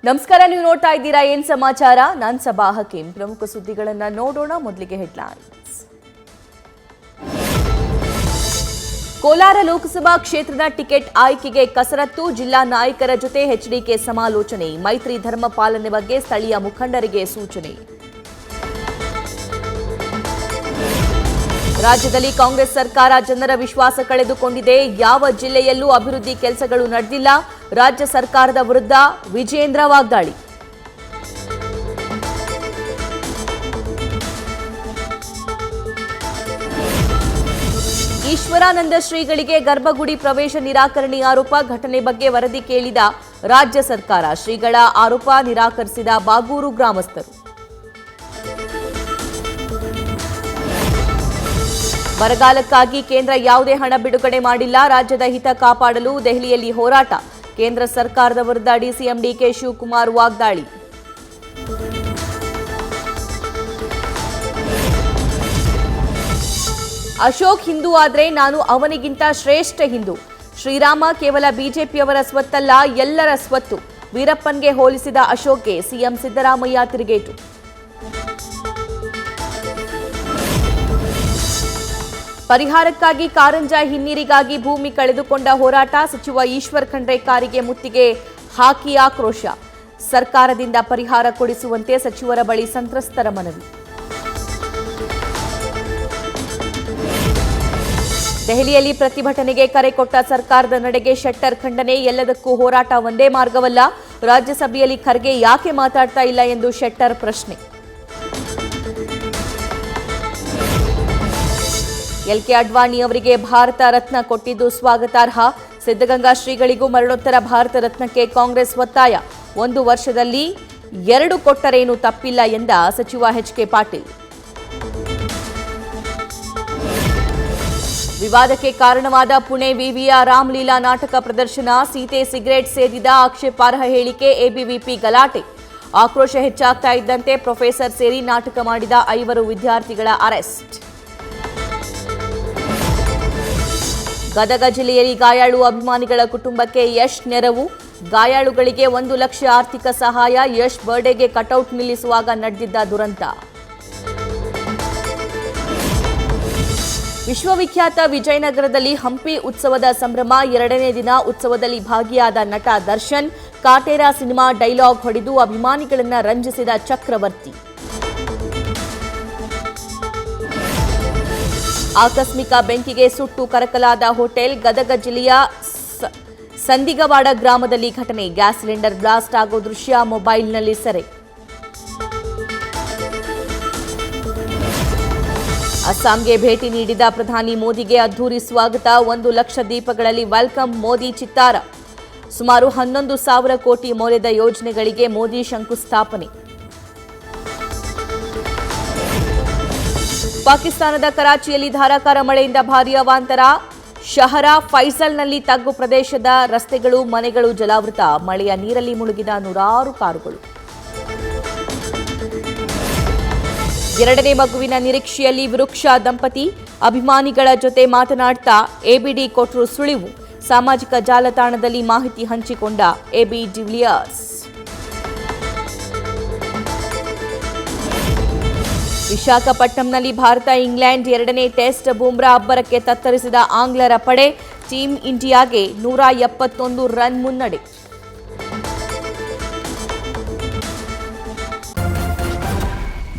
ನಮಸ್ಕಾರ, ನೀವು ನೋಡ್ತಾ ಇದ್ದೀರಾ ಏನ್ ಸಮಾಚಾರ. ನಾನು ಸಬಾ ಹಕೀಂ. ಪ್ರಮುಖ ಸುದ್ದಿಗಳನ್ನ ನೋಡೋಣ. ಮೊದಲಿಗೆ ಹೆಡ್ಲೈನ್ಸ್. ಕೋಲಾರ ಲೋಕಸಭಾ ಕ್ಷೇತ್ರದ ಟಿಕೆಟ್ ಆಯ್ಕೆಗೆ ಕಸರತ್ತು. ಜಿಲ್ಲಾ ನಾಯಕರ ಜೊತೆ ಎಚ್ಡಿಕೆ ಸಮಾಲೋಚನೆ. ಮೈತ್ರಿ ಧರ್ಮ ಪಾಲನೆ ಬಗ್ಗೆ ಸ್ಥಳೀಯ ಮುಖಂಡರಿಗೆ ಸೂಚನೆ. ರಾಜ್ಯದಲ್ಲಿ ಕಾಂಗ್ರೆಸ್ ಸರ್ಕಾರ ಜನರ ವಿಶ್ವಾಸ ಕಳೆದುಕೊಂಡಿದೆ. ಯಾವ ಜಿಲ್ಲೆಯಲ್ಲೂ ಅಭಿವೃದ್ಧಿ ಕೆಲಸಗಳು ನಡೆದಿಲ್ಲ. ರಾಜ್ಯ ಸರ್ಕಾರದ ವಿರುದ್ಧ ವಿಜೇಂದ್ರ ವಾಗ್ದಾಳಿ. ಈಶ್ವರಾನಂದ ಶ್ರೀಗಳಿಗೆ ಗರ್ಭಗುಡಿ ಪ್ರವೇಶ ನಿರಾಕರಣೆ ಆರೋಪ. ಘಟನೆ ಬಗ್ಗೆ ವರದಿ ಕೇಳಿದ ರಾಜ್ಯ ಸರ್ಕಾರ. ಶ್ರೀಗಳ ಆರೋಪ ನಿರಾಕರಿಸಿದ ಬಾಗೂರು ಗ್ರಾಮಸ್ಥರು. ಬರಗಾಲಕ್ಕಾಗಿ ಕೇಂದ್ರ ಯಾವುದೇ ಹಣ ಬಿಡುಗಡೆ ಮಾಡಿಲ್ಲ. ರಾಜ್ಯದ ಹಿತ ಕಾಪಾಡಲು ದೆಹಲಿಯಲ್ಲಿ ಹೋರಾಟ. ಕೇಂದ್ರ ಸರ್ಕಾರದ ವಿರುದ್ಧ ಡಿಸಿಎಂ ಡಿಕೆ ಶಿವಕುಮಾರ್ ವಾಗ್ದಾಳಿ. ಅಶೋಕ್ ಹಿಂದೂ ಆದ್ರೆ ನಾನು ಅವನಿಗಿಂತ ಶ್ರೇಷ್ಠ ಹಿಂದೂ. ಶ್ರೀರಾಮ ಕೇವಲ ಬಿಜೆಪಿಯವರ ಸ್ವತ್ತಲ್ಲ, ಎಲ್ಲರ ಸ್ವತ್ತು. ವೀರಪ್ಪನ್ಗೆ ಹೋಲಿಸಿದ ಅಶೋಕ್ಗೆ ಸಿಎಂ ಸಿದ್ದರಾಮಯ್ಯ ತಿರುಗೇಟು. ಪರಿಹಾರಕ್ಕಾಗಿ ಕಾರಂಜ ಹಿನ್ನೀರಿಗಾಗಿ ಭೂಮಿ ಕಳೆದುಕೊಂಡ ಹೋರಾಟ. ಸಚಿವ ಈಶ್ವರ್ ಖಂಡ್ರೆ ಕಾರಿಗೆ ಮುತ್ತಿಗೆ ಹಾಕಿ ಆಕ್ರೋಶ. ಸರ್ಕಾರದಿಂದ ಪರಿಹಾರ ಕೊಡಿಸುವಂತೆ ಸಚಿವರ ಬಳಿ ಸಂತ್ರಸ್ತರ ಮನವಿ. ದೆಹಲಿಯಲ್ಲಿ ಪ್ರತಿಭಟನೆಗೆ ಕರೆ ಕೊಟ್ಟ ಸರ್ಕಾರದ ನಡೆಗೆ ಶೆಟ್ಟರ್ ಖಂಡನೆ. ಎಲ್ಲದಕ್ಕೂ ಹೋರಾಟ ಒಂದೇ ಮಾರ್ಗವಲ್ಲ. ರಾಜ್ಯಸಭೆಯಲ್ಲಿ ಖರ್ಗೆ ಯಾಕೆ ಮಾತಾಡ್ತಾ ಇಲ್ಲ ಎಂದು ಶೆಟ್ಟರ್ ಪ್ರಶ್ನೆ. ಎಲ್ಕೆ ಅಡ್ವಾಣಿ ಅವರಿಗೆ ಭಾರತ ರತ್ನ ಕೊಟ್ಟಿದ್ದು ಸ್ವಾಗತಾರ್ಹ. ಸಿದ್ಧಗಂಗಾ ಶ್ರೀಗಳಿಗೂ ಮರಣೋತ್ತರ ಭಾರತ ರತ್ನಕ್ಕೆ ಕಾಂಗ್ರೆಸ್ ಒತ್ತಾಯ. 1 ವರ್ಷದಲ್ಲಿ 2 ಕೊಟ್ಟರೇನು ತಪ್ಪಿಲ್ಲ ಎಂದ ಸಚಿವ ಎಚ್ಕೆ ಪಾಟೀಲ್. ವಿವಾದಕ್ಕೆ ಕಾರಣವಾದ ಪುಣೆ ವಿವಿಯ ರಾಮ್ಲೀಲಾ ನಾಟಕ ಪ್ರದರ್ಶನ. ಸೀತೆ ಸಿಗರೇಟ್ ಸೇದಿದ ಆಕ್ಷೇಪಾರ್ಹ ಹೇಳಿಕೆ. ಎಬಿವಿಪಿ ಗಲಾಟೆ. ಆಕ್ರೋಶ ಹೆಚ್ಚಾಗ್ತಾ ಇದ್ದಂತೆ ಪ್ರೊಫೆಸರ್ ಸೇರಿ ನಾಟಕ ಮಾಡಿದ 5 ವಿದ್ಯಾರ್ಥಿಗಳ ಅರೆಸ್ಟ್. ಗದಗ ಜಿಲ್ಲೆಯಲ್ಲಿ ಗಾಯಾಳು ಅಭಿಮಾನಿಗಳ ಕುಟುಂಬಕ್ಕೆ ಯಶ್ ನೆರವು. ಗಾಯಾಳುಗಳಿಗೆ 1 ಲಕ್ಷ ಆರ್ಥಿಕ ಸಹಾಯ. ಯಶ್ ಬರ್ಡೇಗೆ ಕಟೌಟ್ ನಿಲ್ಲಿಸುವಾಗ ನಡೆದಿದ್ದ ದುರಂತ. ವಿಶ್ವವಿಖ್ಯಾತ ವಿಜಯನಗರದಲ್ಲಿ ಹಂಪಿ ಉತ್ಸವದ ಸಂಭ್ರಮ. 2ನೇ ದಿನ ಉತ್ಸವದಲ್ಲಿ ಭಾಗಿಯಾದ ನಟ ದರ್ಶನ್. ಕಾಟೇರ ಸಿನಿಮಾ ಡೈಲಾಗ್ ಹೊಡೆದು ಅಭಿಮಾನಿಗಳನ್ನ ರಂಜಿಸಿದ ಚಕ್ರವರ್ತಿ. ಆಕಸ್ಮಿಕ ಬೆಂಕಿಗೆ ಸುಟ್ಟು ಕರಕಲಾದ ಹೋಟೆಲ್. ಗದಗ ಜಿಲ್ಲೆಯ ಸಂದಿಗವಾಡ ಗ್ರಾಮದಲ್ಲಿ ಘಟನೆ. ಗ್ಯಾಸ್ ಸಿಲಿಂಡರ್ ಬ್ಲಾಸ್ಟ್ ಆಗೋ ದೃಶ್ಯ ಮೊಬೈಲ್ನಲ್ಲಿ ಸೆರೆ. ಅಸ್ಸಾಂಗೆ ಭೇಟಿ ನೀಡಿದ ಪ್ರಧಾನಿ ಮೋದಿಗೆ ಅದ್ಧೂರಿ ಸ್ವಾಗತ. 1 ಲಕ್ಷ ದೀಪಗಳಲ್ಲಿ ವೆಲ್ಕಮ್ ಮೋದಿ ಚಿತ್ತಾರ. ಸುಮಾರು 11,000 ಕೋಟಿ ಮೌಲ್ಯದ ಯೋಜನೆಗಳಿಗೆ ಮೋದಿ ಶಂಕುಸ್ಥಾಪನೆ. ಪಾಕಿಸ್ತಾನದ ಕರಾಚಿಯಲ್ಲಿ ಧಾರಾಕಾರ ಮಳೆಯಿಂದ ಭಾರೀ ಅವಾಂತರ. ಶಹರ ಫೈಸಲ್ನಲ್ಲಿ ತಗ್ಗು ಪ್ರದೇಶದ ರಸ್ತೆಗಳು, ಮನೆಗಳು ಜಲಾವೃತ. ಮಳೆಯ ನೀರಲ್ಲಿ ಮುಳುಗಿದ ನೂರಾರು ಕಾರುಗಳು. 2ನೇ ಮಗುವಿನ ನಿರೀಕ್ಷೆಯಲ್ಲಿ ವಿರುಕ್ಷ ದಂಪತಿ. ಅಭಿಮಾನಿಗಳ ಜೊತೆ ಮಾತನಾಡ್ತಾ ಎಬಿಡಿ ಕೊಟ್ರು ಸುಳಿವು. ಸಾಮಾಜಿಕ ಜಾಲತಾಣದಲ್ಲಿ ಮಾಹಿತಿ ಹಂಚಿಕೊಂಡ ಎಬಿ ಡಿವಿಲಿಯರ್ಸ್. ವಿಶಾಖಪಟ್ಟಣಂನಲ್ಲಿ ಭಾರತ ಇಂಗ್ಲೆಂಡ್ 2ನೇ ಟೆಸ್ಟ್. ಬೂಮ್ರಾ ಅಬ್ಬರಕ್ಕೆ ತತ್ತರಿಸಿದ ಆಂಗ್ಲರ ಪಡೆ. ಟೀಂ ಇಂಡಿಯಾಗೆ 171 ರನ್ ಮುನ್ನಡೆ.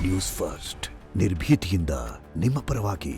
ನ್ಯೂಸ್ ಫಸ್ಟ್ ನಿರ್ಭೀತಿಯಿಂದ ನಿಮ್ಮ ಪರವಾಗಿ.